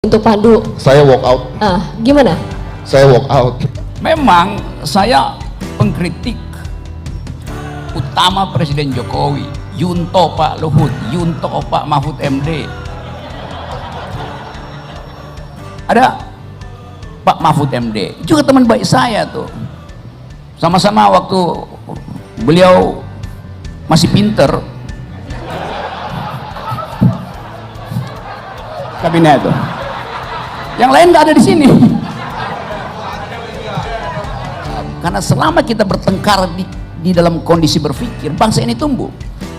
Untuk Pandu. Saya walk out. Gimana? Saya walk out. Memang saya pengkritik utama Presiden Jokowi, Yunto Pak Luhut, Yunto Pak Mahfud MD. Ada Pak Mahfud MD, juga teman baik saya tuh. Sama-sama waktu beliau masih pinter kabinet tuh. Yang lain nggak ada di sini. Karena selama kita bertengkar di dalam kondisi berpikir, bangsa ini tumbuh.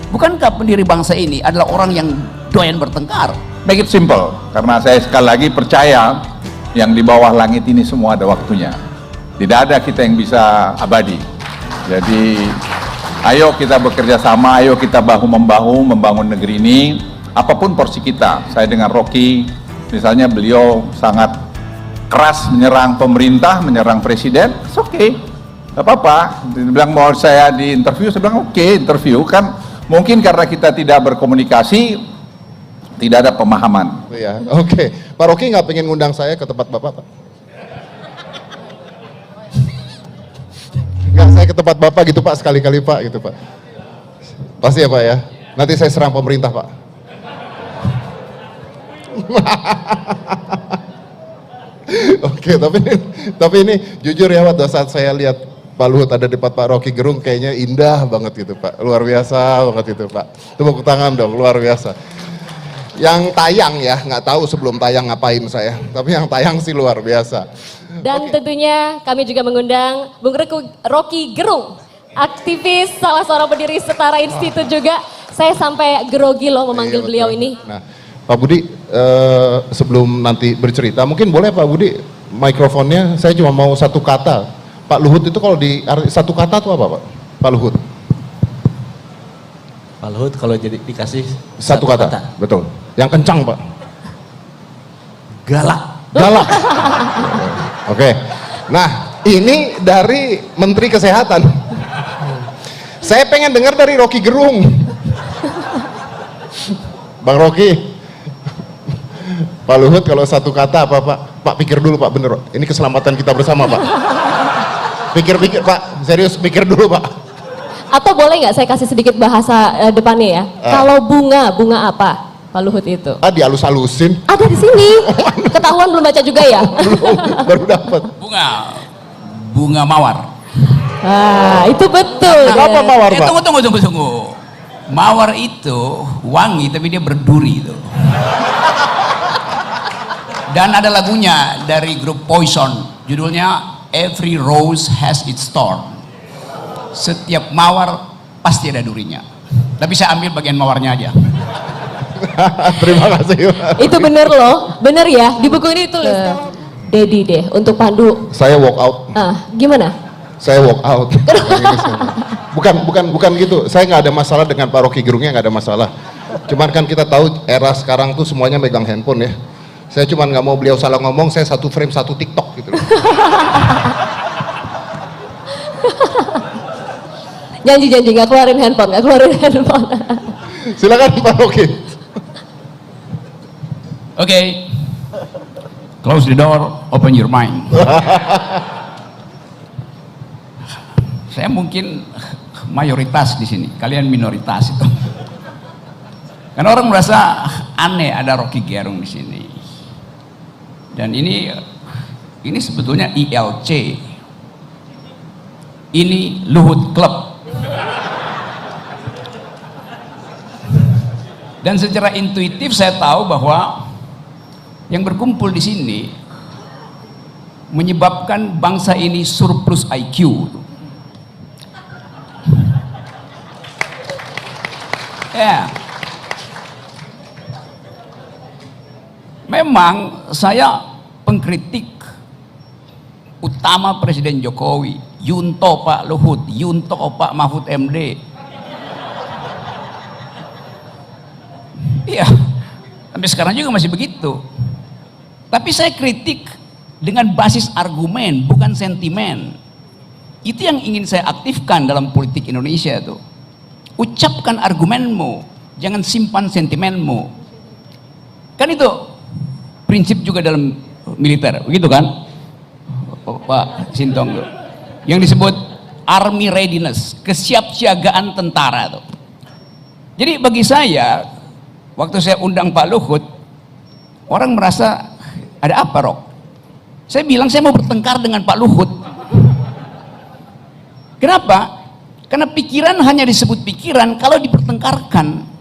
Bukankah pendiri bangsa ini adalah orang yang doyan bertengkar? Make it simple, karena saya sekali lagi percaya yang di bawah langit ini semua ada waktunya. Tidak ada kita yang bisa abadi. Jadi ayo kita bekerja sama, ayo kita bahu-membahu membangun negeri ini. Apapun porsi kita. Saya dengan Rocky, misalnya beliau sangat keras menyerang pemerintah, menyerang presiden, it's okay, gak apa-apa. Dia bilang mau saya di interview, saya bilang oke, interview kan mungkin karena kita tidak berkomunikasi, tidak ada pemahaman. Iya, oke. Pak Rocky nggak pengen ngundang saya ke tempat Bapak, Pak? Nggak, saya ke tempat Bapak gitu Pak, sekali-kali Pak, gitu Pak. Pasti ya Pak ya? Nanti saya serang pemerintah Pak. Oke, tapi ini jujur ya Pak, saat saya lihat Pak Luhut ada di depan Pak Rocky Gerung kayaknya indah banget gitu Pak, luar biasa banget itu Pak. Tepuk tangan dong, luar biasa. Yang tayang ya, nggak tahu sebelum tayang ngapain saya, tapi yang tayang sih luar biasa. Dan tentunya kami juga mengundang Bung Rocky Gerung, aktivis, salah seorang pendiri Setara Institut juga. Saya sampai grogi loh memanggil beliau ini. Nah, Pak Budi, sebelum nanti bercerita, mungkin boleh Pak Budi mikrofonnya, saya cuma mau satu kata. Pak Luhut itu kalau satu kata itu apa Pak? Pak Luhut. Pak Luhut kalau jadi dikasih Satu kata, betul. Yang kencang Pak. Galak. Galak. Oke. Nah, ini dari Menteri Kesehatan. Saya pengen dengar dari Rocky Gerung. Bang Rocky. Pak Luhut kalau satu kata apa Pak? Pak pikir dulu Pak, bener Pak. Ini keselamatan kita bersama Pak. Pikir-pikir Pak, serius pikir dulu Pak. Atau boleh nggak saya kasih sedikit bahasa depannya ya? Kalau bunga apa Pak Luhut itu? Dihalus-halusin. Ada di sini. Ketahuan belum baca juga ya? Belum, baru dapat. Bunga mawar. Itu betul. Apa mawar Pak? Tunggu. Mawar itu wangi tapi dia berduri itu. Dan ada lagunya dari grup Poison, judulnya Every Rose Has Its Thorn. Setiap mawar pasti ada durinya. Tapi saya ambil bagian mawarnya aja. Terima kasih Pak. Itu bener loh, bener ya. Di buku ini tulis Dedi deh untuk Pandu. Saya walk out. Gimana? Saya walk out. Bukan gitu. Saya nggak ada masalah dengan Pak Rocky Gerungnya, nggak ada masalah. Cuman kan kita tahu era sekarang tuh semuanya megang handphone ya. Saya cuman nggak mau beliau salah ngomong, saya satu frame satu TikTok gitu. Janji nggak keluarin handphone. Silakan Pak Rocky. Okay. Close the door, open your mind. Saya mungkin mayoritas di sini, kalian minoritas itu. Karena orang merasa aneh ada Rocky Gerung di sini. Dan ini sebetulnya ILC. Ini Luhut Club. Dan secara intuitif saya tahu bahwa yang berkumpul di sini menyebabkan bangsa ini surplus IQ. Ya. Memang saya pengkritik utama Presiden Jokowi, Yunto Pak Luhut, Yunto Pak Mahfud MD. Iya, sampai sekarang juga masih begitu. Tapi saya kritik dengan basis argumen, bukan sentimen. Itu yang ingin saya aktifkan dalam politik Indonesia tuh. Ucapkan argumenmu, jangan simpan sentimenmu. Kan itu prinsip juga dalam militer, begitu kan Pak Sintong tuh, yang disebut army readiness, kesiapsiagaan tentara tuh. Jadi bagi saya, waktu saya undang Pak Luhut, orang merasa ada apa, Rok? Saya bilang saya mau bertengkar dengan Pak Luhut. Kenapa? Karena pikiran hanya disebut pikiran kalau dipertengkarkan.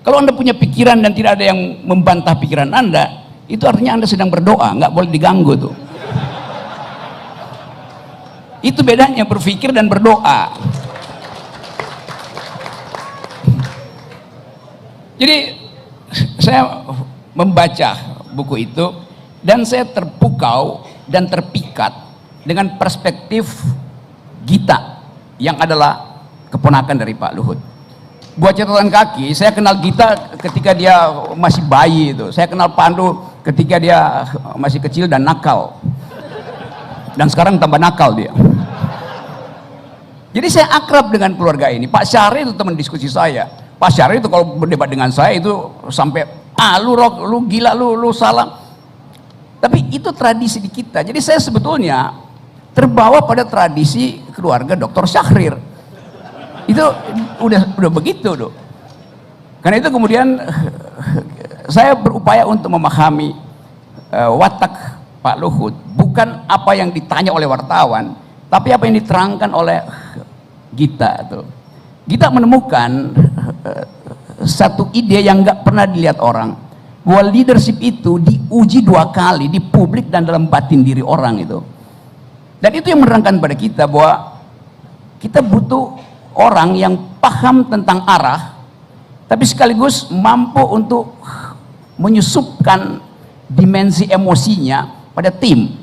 Kalau Anda punya pikiran dan tidak ada yang membantah pikiran Anda, itu artinya Anda sedang berdoa, nggak boleh diganggu tuh. Itu bedanya berpikir dan berdoa. Jadi saya membaca buku itu dan saya terpukau dan terpikat dengan perspektif Gita yang adalah keponakan dari Pak Luhut. Buat catatan kaki, saya kenal Gita ketika dia masih bayi itu. Saya kenal Pandu ketika dia masih kecil dan nakal. Dan sekarang tambah nakal dia. Jadi saya akrab dengan keluarga ini. Pak Syahri itu teman diskusi saya. Pak Syahri itu kalau berdebat dengan saya itu sampai lu Rok, lu gila, lu salah. Tapi itu tradisi di kita. Jadi saya sebetulnya terbawa pada tradisi keluarga Dr. Syahrir. Itu udah begitu loh. Karena itu kemudian saya berupaya untuk memahami watak Pak Luhut, bukan apa yang ditanya oleh wartawan, tapi apa yang diterangkan oleh Gita tuh. Gita menemukan satu ide yang nggak pernah dilihat orang, bahwa leadership itu diuji 2 kali di publik dan dalam batin diri orang itu. Dan itu yang menerangkan pada kita bahwa kita butuh orang yang paham tentang arah, tapi sekaligus mampu untuk menyusupkan dimensi emosinya pada tim.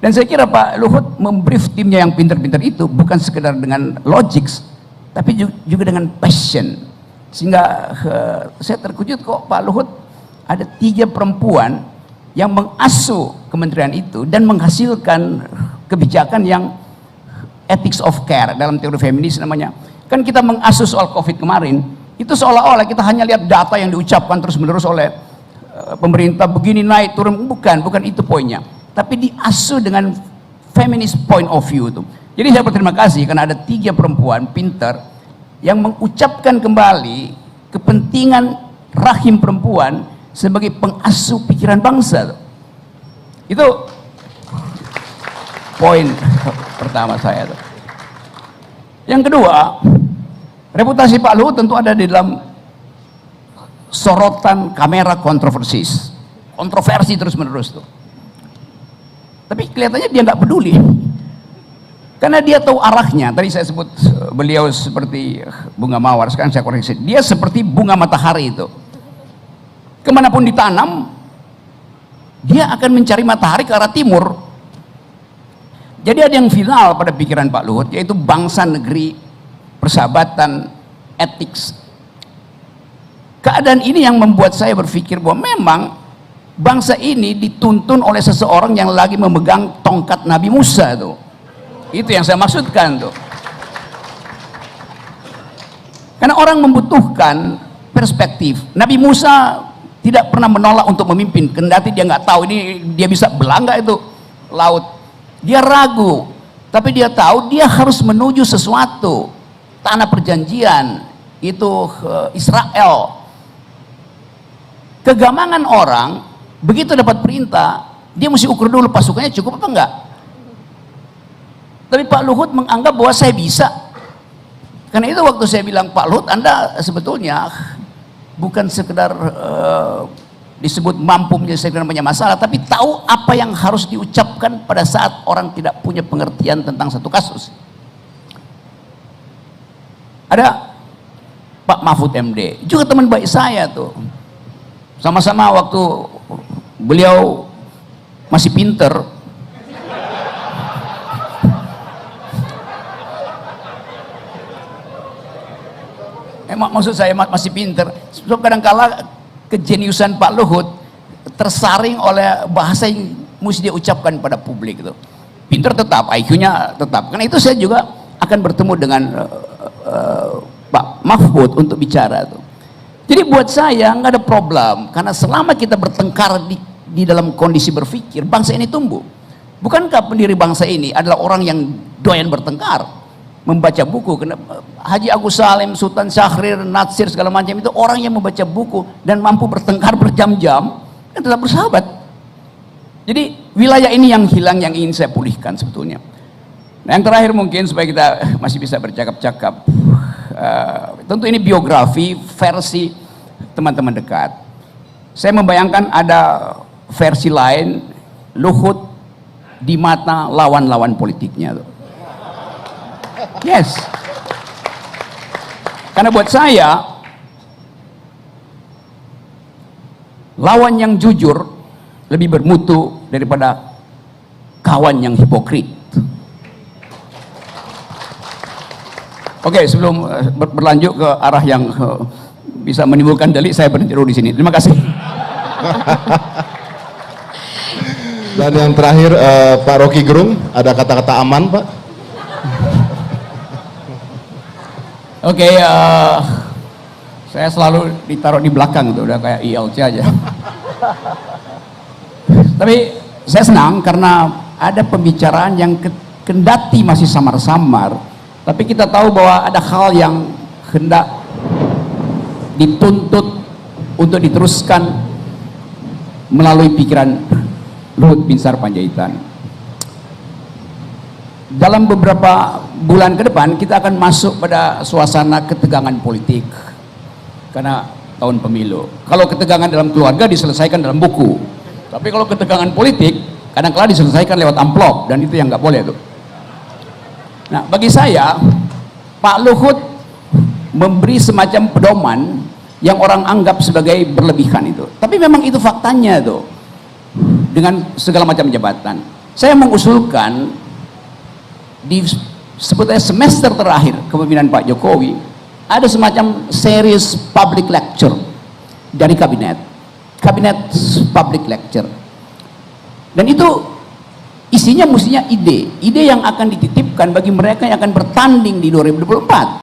Dan saya kira Pak Luhut membrief timnya yang pintar-pintar itu bukan sekedar dengan logik, tapi juga dengan passion. Sehingga saya terkejut kok Pak Luhut ada 3 perempuan yang mengasuh kementerian itu dan menghasilkan kebijakan yang ethics of care dalam teori feminis namanya. Kan kita mengasuh soal COVID kemarin, itu seolah-olah kita hanya lihat data yang diucapkan terus-menerus oleh pemerintah begini naik turun, bukan itu poinnya. Tapi diasuh dengan feminist point of view itu. Jadi saya berterima kasih karena ada 3 perempuan pintar yang mengucapkan kembali kepentingan rahim perempuan sebagai pengasuh pikiran bangsa. Itu poin pertama saya. Yang kedua, reputasi Pak Luhut tentu ada di dalam sorotan kamera kontroversi terus-menerus tuh. Tapi kelihatannya dia nggak peduli, karena dia tahu arahnya. Tadi saya sebut beliau seperti bunga mawar, sekarang saya koreksi, dia seperti bunga matahari itu. Kemanapun ditanam, dia akan mencari matahari ke arah timur. Jadi ada yang final pada pikiran Pak Luhut, yaitu bangsa, negeri, persahabatan, etik. Keadaan ini yang membuat saya berpikir bahwa memang bangsa ini dituntun oleh seseorang yang lagi memegang tongkat Nabi Musa tuh. Itu yang saya maksudkan tuh. Karena orang membutuhkan perspektif. Nabi Musa tidak pernah menolak untuk memimpin, kendati dia nggak tahu ini dia bisa belangga itu laut. Dia ragu, tapi dia tahu dia harus menuju sesuatu, tanah perjanjian itu Israel. Kegamangan orang begitu dapat perintah, dia mesti ukur dulu pasukannya cukup apa enggak. Tapi Pak Luhut menganggap bahwa saya bisa. Karena itu waktu saya bilang, Pak Luhut, Anda sebetulnya bukan sekedar disebut mampu menyelesaikan banyak masalah, tapi tahu apa yang harus diucapkan pada saat orang tidak punya pengertian tentang satu kasus. Ada Pak Mahfud MD, juga teman baik saya tuh. Sama-sama waktu beliau masih pinter, maksud saya masih pinter. So, kadang-kala kejeniusan Pak Luhut tersaring oleh bahasa yang mesti dia ucapkan pada publik itu. Pinter tetap, IQ-nya tetap. Karena itu saya juga akan bertemu dengan Pak Mahfud untuk bicara tuh. Jadi buat saya nggak ada problem, karena selama kita bertengkar di dalam kondisi berpikir, bangsa ini tumbuh. Bukankah pendiri bangsa ini adalah orang yang doyan bertengkar, membaca buku? Haji Agus Salim, Sultan Syahrir, Natsir, segala macam itu orang yang membaca buku dan mampu bertengkar berjam-jam dan tetap bersahabat. Jadi wilayah ini yang hilang, yang ingin saya pulihkan sebetulnya. Nah, yang terakhir mungkin supaya kita masih bisa bercakap-cakap, tentu ini biografi versi teman-teman dekat. Saya membayangkan ada versi lain, Luhut di mata lawan-lawan politiknya tuh. Yes. Karena buat saya, lawan yang jujur lebih bermutu daripada kawan yang hipokrit. Oke, sebelum berlanjut ke arah yang bisa menimbulkan delik, saya berhenti dulu di sini. Terima kasih. Dan yang terakhir Pak Rocky Gerung, ada kata-kata aman Pak? Oke, saya selalu ditaruh di belakang tuh, udah kayak ILC aja. Tapi saya senang karena ada pembicaraan yang kendati masih samar-samar, tapi kita tahu bahwa ada hal yang hendak dituntut untuk diteruskan melalui pikiran Luhut Binsar Panjaitan. Dalam beberapa bulan ke depan kita akan masuk pada suasana ketegangan politik karena tahun pemilu. Kalau ketegangan dalam keluarga diselesaikan dalam buku, tapi kalau ketegangan politik kadang-kala diselesaikan lewat amplop, dan itu yang nggak boleh tuh. Nah, bagi saya Pak Luhut memberi semacam pedoman yang orang anggap sebagai berlebihan itu, tapi memang itu faktanya tuh, dengan segala macam jabatan. Saya mengusulkan di sebetulnya semester terakhir kepemimpinan Pak Jokowi ada semacam series public lecture dari kabinet public lecture, dan itu isinya mestinya ide yang akan dititipkan bagi mereka yang akan bertanding di 2024.